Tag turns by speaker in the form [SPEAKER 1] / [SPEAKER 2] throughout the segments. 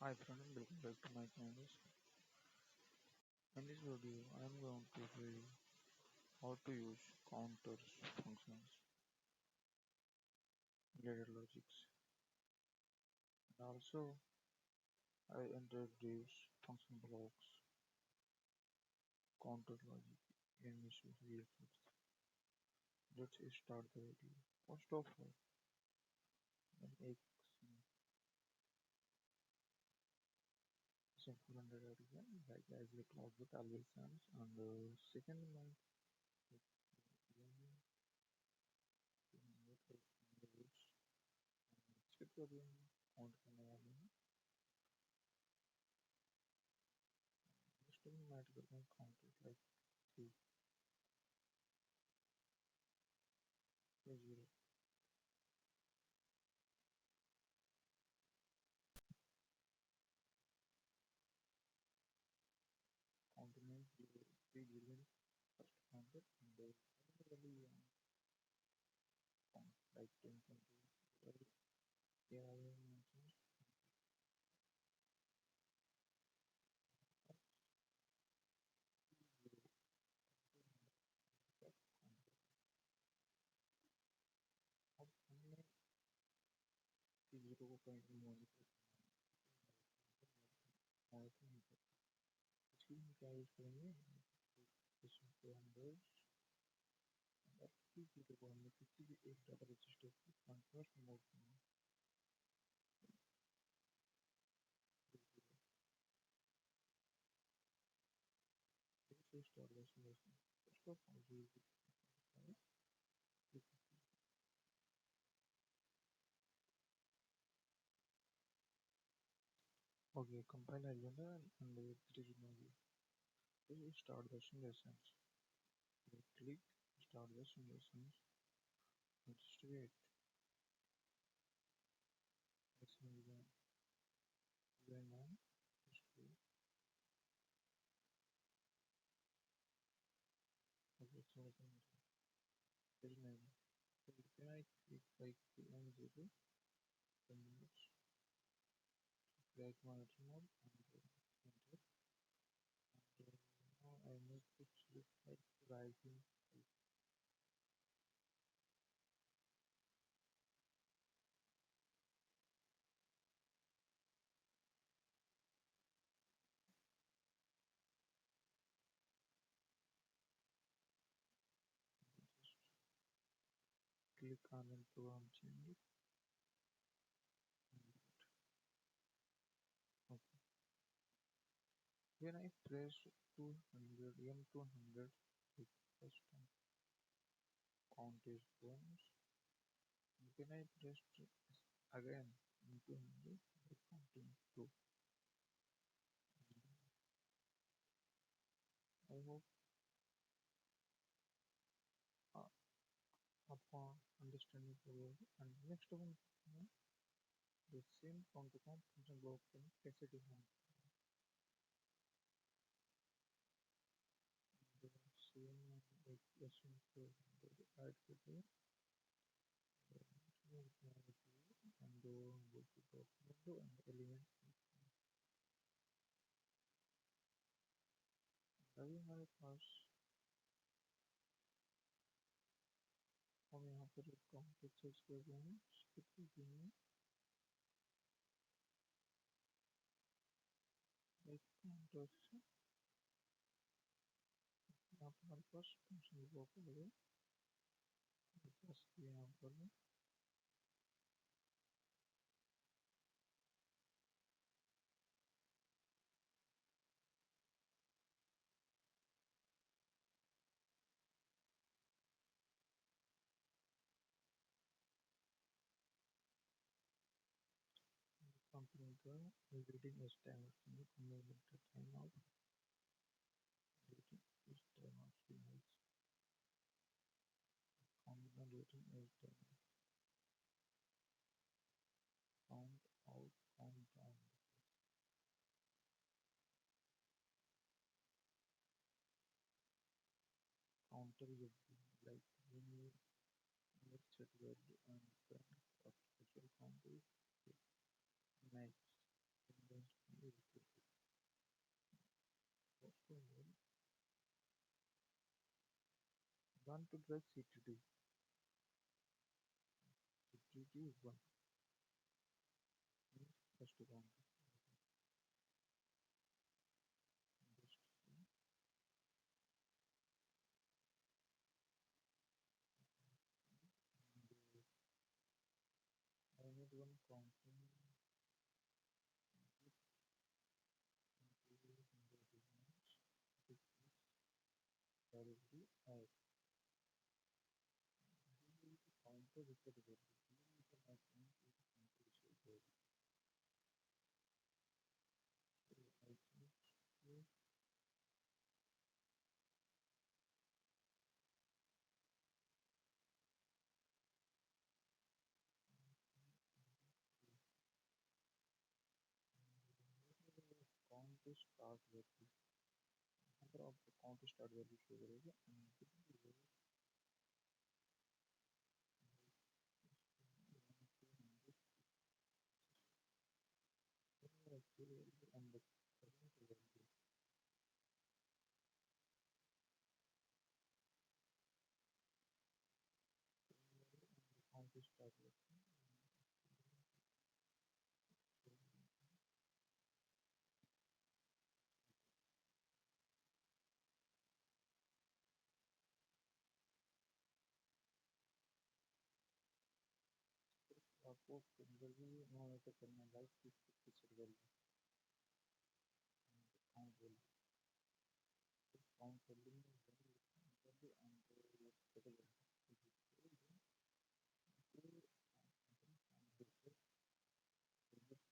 [SPEAKER 1] Hi friend, welcome back to my channel. In this video, I am going to show you how to use counters, functions, related logics, and also I introduce function blocks, counter logic in Mitsubishi reference. Let's start the video. First of all, an एक simple understanding like as little output always comes, and second one skip problem count mathematical counters like 3 0 continent 3 billion first counter and really like 10 countries there are mentions of हमने 0 को कहीं monitor monitor नहीं कर इसलिए हम क्या use करेंगे इसमें के अंदर की 0 को हमने किसी भी एक डाटा रजिस्टर को कन्वर्ट मोड में से start version first of all जो okay compile agenda and it is movie so you start the simulations you click start the simulations and just wait it's going on just wait okay so there's no so when I click like on 0 then it's create monitor mode and enter and now I need to click like rising just click on and program change okay when I press 200 M200 like first time count is bonus when I press again M200 like counting 2 I hope uh, upon understanding the word and next one the same counter function block in कैसे define the same equation for the add करते हैं and go to block window and element अभी हमारे पास हम यहाँ पर एक counter search कर रहे हैं इसके थ्रू में एक काउंटर से यहाँ पर हमारे पास फंक्शन ब्लॉक हो गया जैसे यहाँ पर company का reading is time cumulative time of reading is time of signals combination reading is time count out count down counter is like when you set value and print of actual count is next want to drag CTD. CTD is 1. First count. Just I need one counting directly I counter reset value. So I think it is so I think count to start value. Number of the count to start value show करेगा and this is actually and the current value count to start value. आपको generally monitor करना like किस value count value count value value and total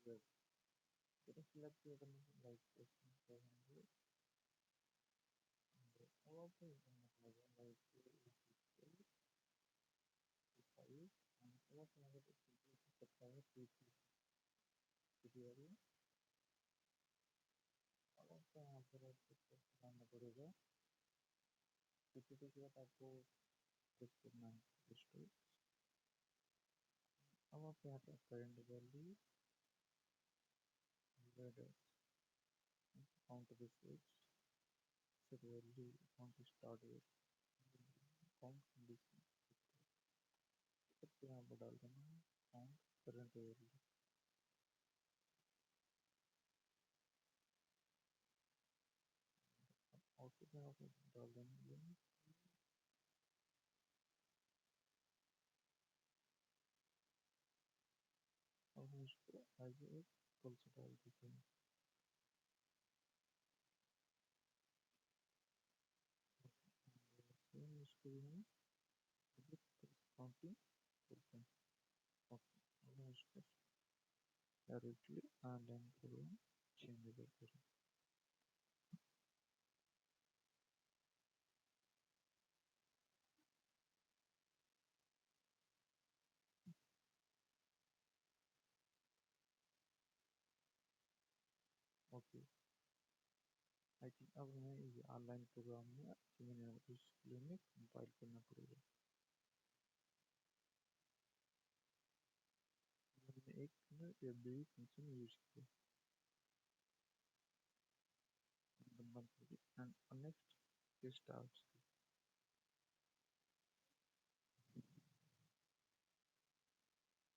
[SPEAKER 1] value. Kita select like question 400 all of them like 5 and all of them are subscribe to video all of them are करना पड़ेगा किसी के बाद आपको कुछ करना है हिस्ट्री अब आप यहाँ पे current value count this switch set value count start with count condition सबसे यहाँ पर डाल देना काउंट करंट वैल्यू आउटपुट में आप डाल देंगे और हम इसको एज एक पल्स डाल देते हैं सेम इसको भी हम काउंटिंग करते हैं और हम इसको डायरेक्टली ऑनलाइन प्रोग्राम चेंज करते हैं ओके आई थिंक अब हमें ये ऑनलाइन प्रोग्राम में इसके लिए हमें कंपाइल करना पड़ेगा हमने एक या बेबी फंक्शन यूज किया and next it starts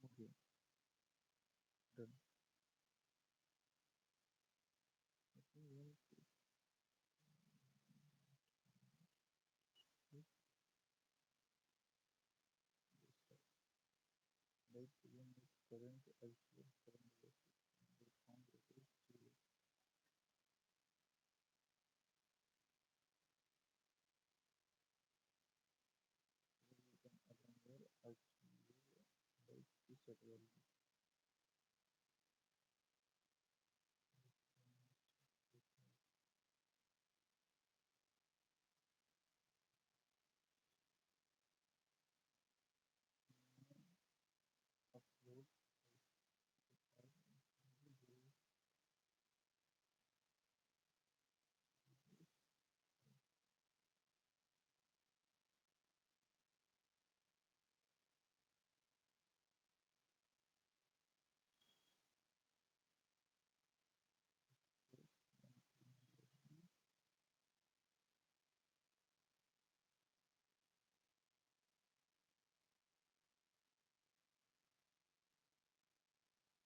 [SPEAKER 1] okay done I think we have to click this right again with current actual current value the count is 0 then you can again here actually like this set value